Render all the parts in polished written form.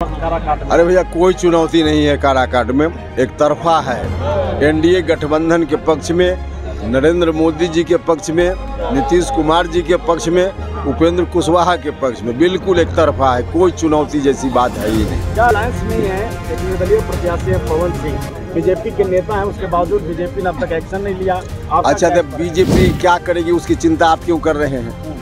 अरे भैया कोई चुनौती नहीं है काराकाट में, एक तरफा है। एनडीए गठबंधन के पक्ष में, नरेंद्र मोदी जी के पक्ष में, नीतीश कुमार जी के पक्ष में, उपेंद्र कुशवाहा के पक्ष में, बिल्कुल एक तरफा है। कोई चुनौती जैसी बात है ही नहीं। क्या अलायंस नहीं है? एक निर्दलीय प्रत्याशी है पवन सिंह, बीजेपी के नेता हैं, उसके बावजूद बीजेपी ने अब तक एक्शन नहीं लिया। अच्छा, तो बीजेपी क्या करेगी उसकी चिंता आप क्यों कर रहे हैं?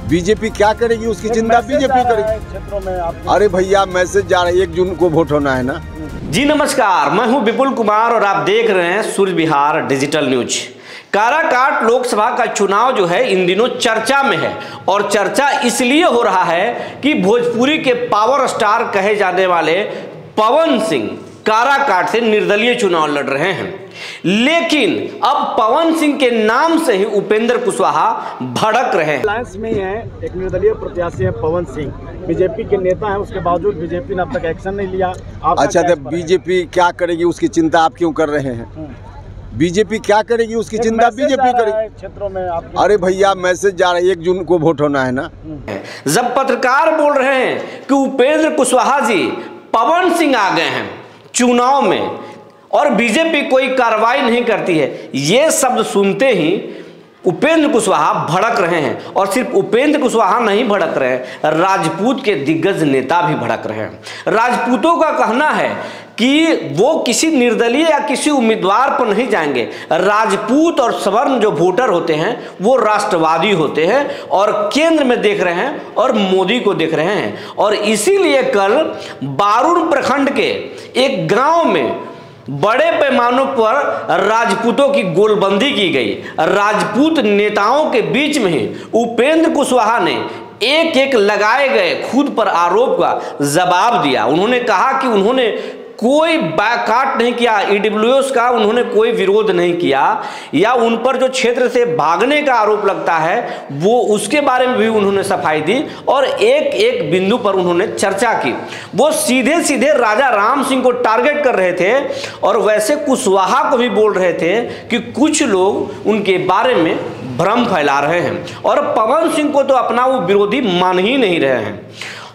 बीजेपी क्या करेगी उसकी चिंता बीजेपी करेगी। क्षेत्रों में अरे भैया मैसेज जा रहा है, 1 जून को वोट होना है ना। जी नमस्कार, मैं हूं विपुल कुमार और आप देख रहे हैं सूर्य विहार डिजिटल न्यूज। काराकाट लोकसभा का चुनाव जो है इन दिनों चर्चा में है और चर्चा इसलिए हो रहा है कि भोजपुरी के पावर स्टार कहे जाने वाले पवन सिंह काराकाट से निर्दलीय चुनाव लड़ रहे हैं। लेकिन अब पवन सिंह के नाम से ही उपेंद्र कुशवाहा भड़क रहे हैं। अलायंस में है, एक निर्दलीय प्रत्याशी है पवन सिंह, बीजेपी के नेता हैं, उसके बावजूद बीजेपी ने अब तक एक्शन नहीं लिया। अच्छा, तो बीजेपी क्या करेगी उसकी चिंता आप क्यों कर रहे हैं? बीजेपी क्या करेगी उसकी चिंता बीजेपी करेगी। क्षेत्रों में अरे भैया मैसेज जा रहा है, 1 जून को वोट होना है ना। जब पत्रकार बोल रहे हैं कि उपेंद्र कुशवाहा जी पवन सिंह आ गए हैं चुनाव में और बीजेपी कोई कार्रवाई नहीं करती है, ये शब्द सुनते ही उपेंद्र कुशवाहा भड़क रहे हैं। और सिर्फ उपेंद्र कुशवाहा नहीं भड़क रहे हैं, राजपूत के दिग्गज नेता भी भड़क रहे हैं। राजपूतों का कहना है कि वो किसी निर्दलीय या किसी उम्मीदवार पर नहीं जाएंगे। राजपूत और सवर्ण जो वोटर होते हैं वो राष्ट्रवादी होते हैं और केंद्र में देख रहे हैं और मोदी को देख रहे हैं। और इसीलिए कल बारुण प्रखंड के एक गांव में बड़े पैमानों पर राजपूतों की गोलबंदी की गई। राजपूत नेताओं के बीच में ही उपेंद्र कुशवाहा ने एक एक लगाए गए खुद पर आरोप का जवाब दिया। उन्होंने कहा कि उन्होंने कोई बायकाट नहीं किया, ईडब्ल्यूएस का उन्होंने कोई विरोध नहीं किया, या उन पर जो क्षेत्र से भागने का आरोप लगता है वो उसके बारे में भी उन्होंने सफाई दी और एक एक बिंदु पर उन्होंने चर्चा की। वो सीधे सीधे राजा राम सिंह को टारगेट कर रहे थे और वैसे कुशवाहा को भी बोल रहे थे कि कुछ लोग उनके बारे में भ्रम फैला रहे हैं और पवन सिंह को तो अपना वो विरोधी मान ही नहीं रहे हैं।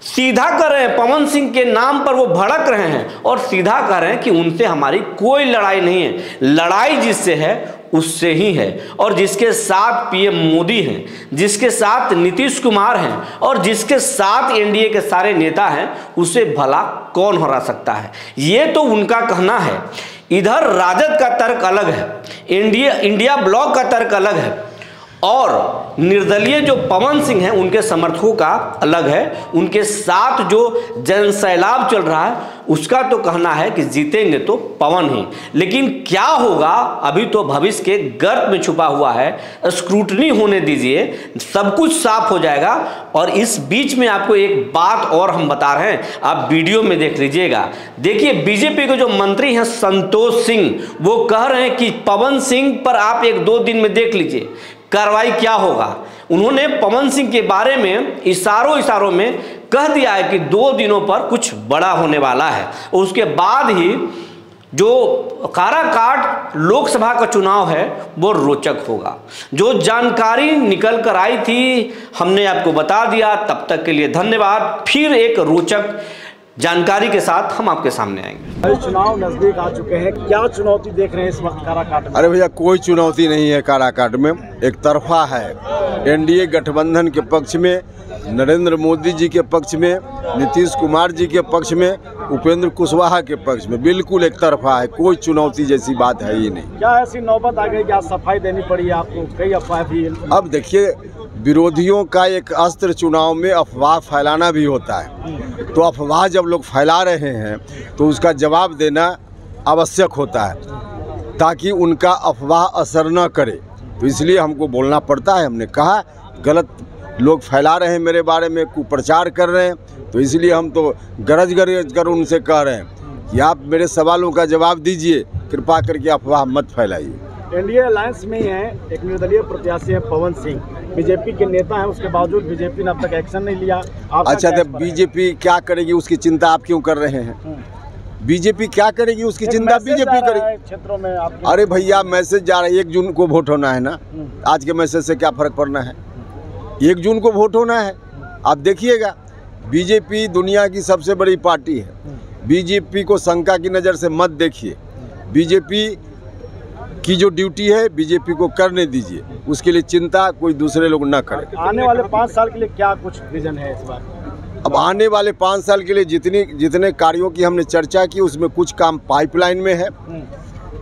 सीधा कर रहे हैं, पवन सिंह के नाम पर वो भड़क रहे हैं और सीधा कह रहे हैं कि उनसे हमारी कोई लड़ाई नहीं है, लड़ाई जिससे है उससे ही है। और जिसके साथ पीएम मोदी हैं, जिसके साथ नीतीश कुमार हैं और जिसके साथ एनडीए के सारे नेता हैं, उसे भला कौन हरा सकता है, ये तो उनका कहना है। इधर राजद का तर्क अलग है, इंडिया ब्लॉक का तर्क अलग है और निर्दलीय जो पवन सिंह हैं उनके समर्थकों का अलग है। उनके साथ जो जनसैलाब चल रहा है उसका तो कहना है कि जीतेंगे तो पवन ही। लेकिन क्या होगा अभी तो भविष्य के गर्त में छुपा हुआ है, स्क्रूटनी होने दीजिए, सब कुछ साफ हो जाएगा। और इस बीच में आपको एक बात और हम बता रहे हैं, आप वीडियो में देख लीजिएगा। देखिए बीजेपी के जो मंत्री हैं संतोष सिंह, वो कह रहे हैं कि पवन सिंह पर आप 1-2 दिन में देख लीजिए कार्रवाई क्या होगा। उन्होंने पवन सिंह के बारे में इशारों में कह दिया है कि 2 दिनों पर कुछ बड़ा होने वाला है। और उसके बाद ही जो काराकाट लोकसभा का चुनाव है वो रोचक होगा। जो जानकारी निकल कर आई थी हमने आपको बता दिया। तब तक के लिए धन्यवाद। फिर एक रोचक जानकारी के साथ हम आपके सामने आएंगे। चुनाव नजदीक आ चुके हैं, क्या चुनौती देख रहे हैं इस वक्त काराकाट में? अरे भैया कोई चुनौती नहीं है काराकाट में, एक तरफा है। एनडीए गठबंधन के पक्ष में, नरेंद्र मोदी जी के पक्ष में, नीतीश कुमार जी के पक्ष में, उपेंद्र कुशवाहा के पक्ष में, बिल्कुल एक तरफा है। कोई चुनौती जैसी बात है ही नहीं। क्या ऐसी नौबत आ गई कि आज सफाई देनी पड़ी आपको? कई अफवाह भी। अब देखिए विरोधियों का एक अस्त्र चुनाव में अफवाह फैलाना भी होता है। तो अफवाह जब लोग फैला रहे हैं तो उसका जवाब देना आवश्यक होता है ताकि उनका अफवाह असर न करे। तो इसलिए हमको बोलना पड़ता है। हमने कहा गलत लोग फैला रहे हैं मेरे बारे में, कुप्रचार कर रहे हैं, तो इसलिए हम तो गरज कर उनसे कह रहे हैं कि आप मेरे सवालों का जवाब दीजिए, कृपा करके अफवाह मत फैलाइए। एनडीए अलायंस में है, एक निर्दलीय प्रत्याशी है पवन सिंह, बीजेपी के नेता हैं, उसके बावजूद बीजेपी ने अब तक एक्शन नहीं लिया। अच्छा, तो बीजेपी क्या करेगी उसकी चिंता आप क्यों कर रहे हैं? बीजेपी क्या करेगी उसकी चिंता बीजेपी करेगी। क्षेत्रों में अरे भैया मैसेज जा रहा है, 1 जून को वोट होना है ना। आज के मैसेज से क्या फर्क पड़ना है? 1 जून को वोट होना है। आप देखिएगा बीजेपी दुनिया की सबसे बड़ी पार्टी है। बीजेपी को शंका की नज़र से मत देखिए। बीजेपी की जो ड्यूटी है बीजेपी को करने दीजिए, उसके लिए चिंता कोई दूसरे लोग ना करें। आने वाले 5 साल के लिए क्या कुछ विजन है इस बार? अब आने वाले 5 साल के लिए जितने कार्यों की हमने चर्चा की उसमें कुछ काम पाइपलाइन में है।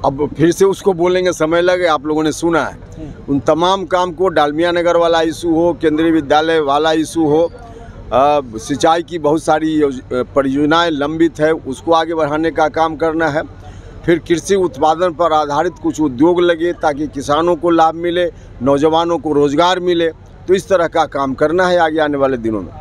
अब फिर से उसको बोलेंगे समय लगे, आप लोगों ने सुना है। उन तमाम काम को, डालमिया नगर वाला इशू हो, केंद्रीय विद्यालय वाला इशू हो, सिंचाई की बहुत सारी परियोजनाएं लंबित है, उसको आगे बढ़ाने का काम करना है। फिर कृषि उत्पादन पर आधारित कुछ उद्योग लगे ताकि किसानों को लाभ मिले, नौजवानों को रोजगार मिले। तो इस तरह का काम करना है आगे आने वाले दिनों में।